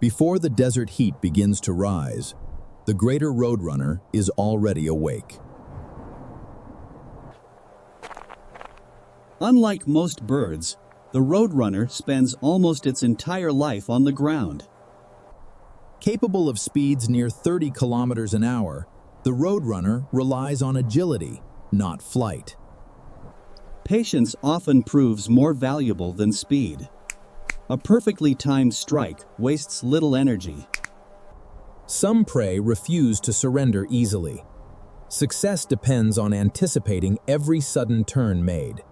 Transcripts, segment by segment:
Before the desert heat begins to rise, the greater Roadrunner is already awake. Unlike most birds, the Roadrunner spends almost its entire life on the ground. Capable of speeds near 30 kilometers an hour, the Roadrunner relies on agility, not flight. Patience often proves more valuable than speed. A perfectly timed strike wastes little energy. Some prey refuse to surrender easily. Success depends on anticipating every sudden turn made.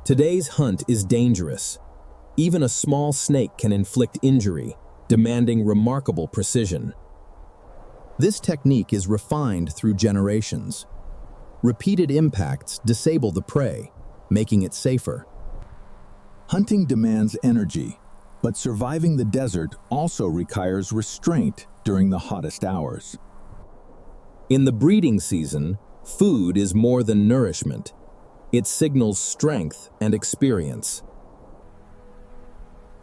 Today's hunt is dangerous. Even a small snake can inflict injury, demanding remarkable precision. This technique is refined through generations. Repeated impacts disable the prey, making it safer. Hunting demands energy, but surviving the desert also requires restraint during the hottest hours. In the breeding season, food is more than nourishment. It signals strength and experience.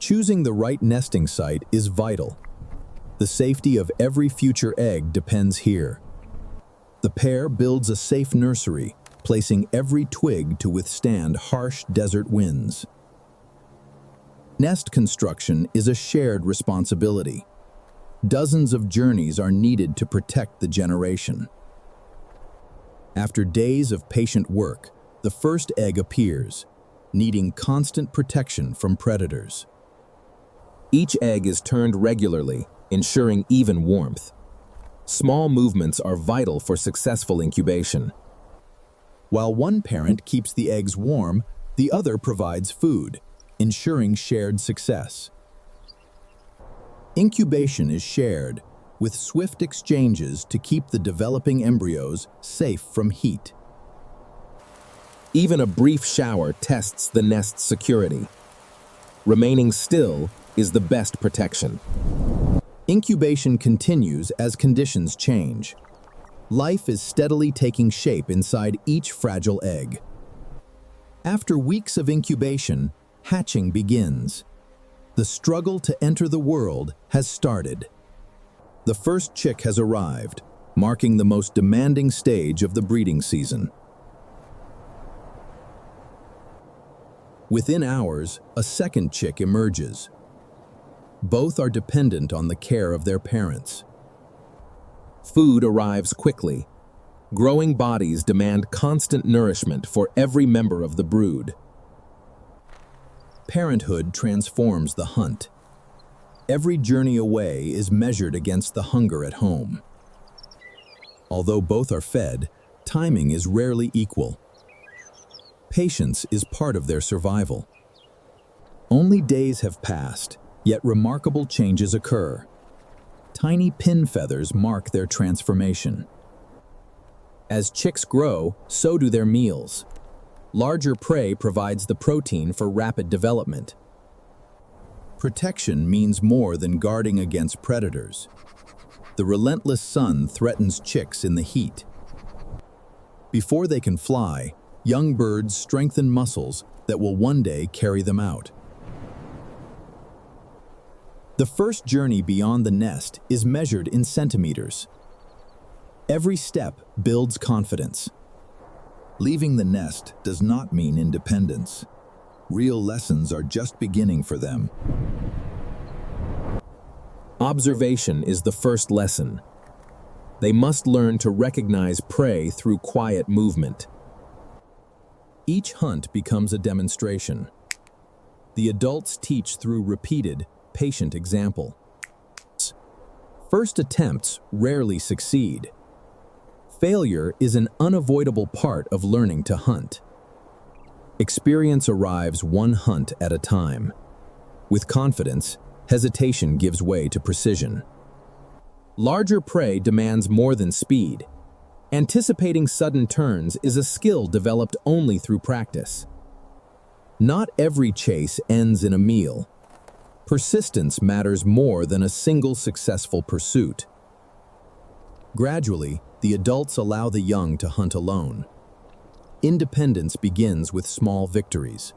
Choosing the right nesting site is vital. The safety of every future egg depends here. The pair builds a safe nursery, placing every twig to withstand harsh desert winds. Nest construction is a shared responsibility. Dozens of journeys are needed to protect the generation. After days of patient work, the first egg appears, needing constant protection from predators. Each egg is turned regularly, ensuring even warmth. Small movements are vital for successful incubation. While one parent keeps the eggs warm, the other provides food, ensuring shared success. Incubation is shared, with swift exchanges to keep the developing embryos safe from heat. Even a brief shower tests the nest's security. Remaining still is the best protection. Incubation continues as conditions change. Life is steadily taking shape inside each fragile egg. After weeks of incubation, hatching begins. The struggle to enter the world has started. The first chick has arrived, marking the most demanding stage of the breeding season. Within hours, a second chick emerges. Both are dependent on the care of their parents. Food arrives quickly. Growing bodies demand constant nourishment for every member of the brood. Parenthood transforms the hunt. Every journey away is measured against the hunger at home. Although both are fed, timing is rarely equal. Patience is part of their survival. Only days have passed, yet remarkable changes occur. Tiny pin feathers mark their transformation. As chicks grow, so do their meals. Larger prey provides the protein for rapid development. Protection means more than guarding against predators. The relentless sun threatens chicks in the heat. Before they can fly, young birds strengthen muscles that will one day carry them out. The first journey beyond the nest is measured in centimeters. Every step builds confidence. Leaving the nest does not mean independence. Real lessons are just beginning for them. Observation is the first lesson. They must learn to recognize prey through quiet movement. Each hunt becomes a demonstration. The adults teach through repeated, patient example. First attempts rarely succeed. Failure is an unavoidable part of learning to hunt. Experience arrives one hunt at a time. With confidence, hesitation gives way to precision. Larger prey demands more than speed. Anticipating sudden turns is a skill developed only through practice. Not every chase ends in a meal. Persistence matters more than a single successful pursuit. Gradually, the adults allow the young to hunt alone. Independence begins with small victories.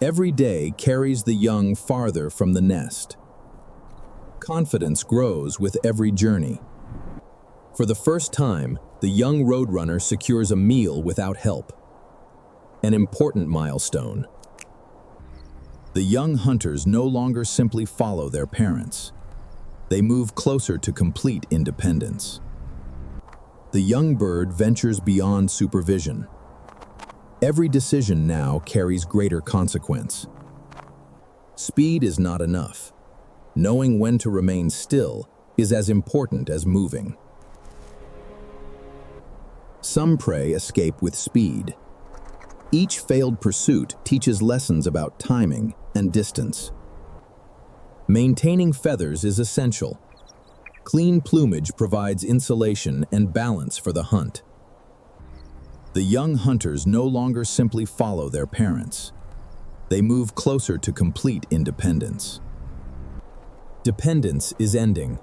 Every day carries the young farther from the nest. Confidence grows with every journey. For the first time, the young Roadrunner secures a meal without help. An important milestone. The young hunters no longer simply follow their parents. They move closer to complete independence. The young bird ventures beyond supervision. Every decision now carries greater consequence. Speed is not enough. Knowing when to remain still is as important as moving. Some prey escape with speed. Each failed pursuit teaches lessons about timing and distance. Maintaining feathers is essential. Clean plumage provides insulation and balance for the hunt. The young hunters no longer simply follow their parents. They move closer to complete independence. Dependence is ending.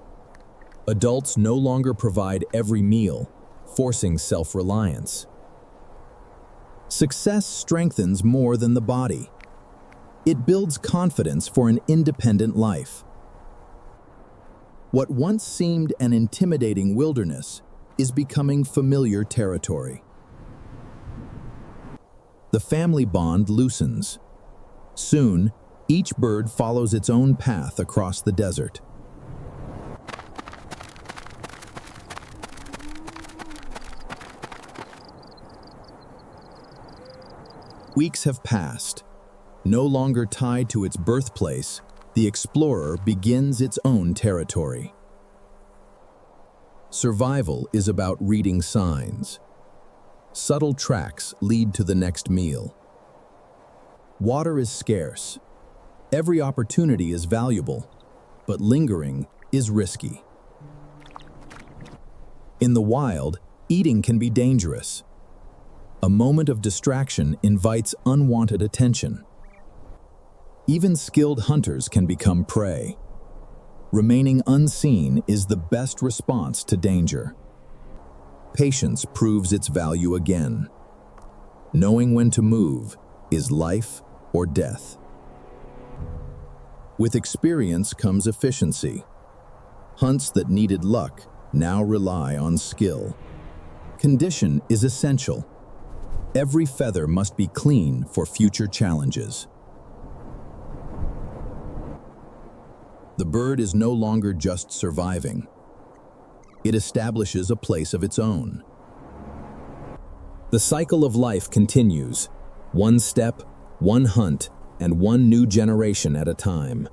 Adults no longer provide every meal, forcing self-reliance. Success strengthens more than the body. It builds confidence for an independent life. What once seemed an intimidating wilderness is becoming familiar territory. The family bond loosens. Soon, each bird follows its own path across the desert. Weeks have passed. No longer tied to its birthplace, the explorer begins its own territory. Survival is about reading signs. Subtle tracks lead to the next meal. Water is scarce. Every opportunity is valuable, but lingering is risky. In the wild, eating can be dangerous. A moment of distraction invites unwanted attention. Even skilled hunters can become prey. Remaining unseen is the best response to danger. Patience proves its value again. Knowing when to move is life or death. With experience comes efficiency. Hunts that needed luck now rely on skill. Condition is essential. Every feather must be clean for future challenges. The bird is no longer just surviving. It establishes a place of its own. The cycle of life continues, one step, one hunt, and one new generation at a time.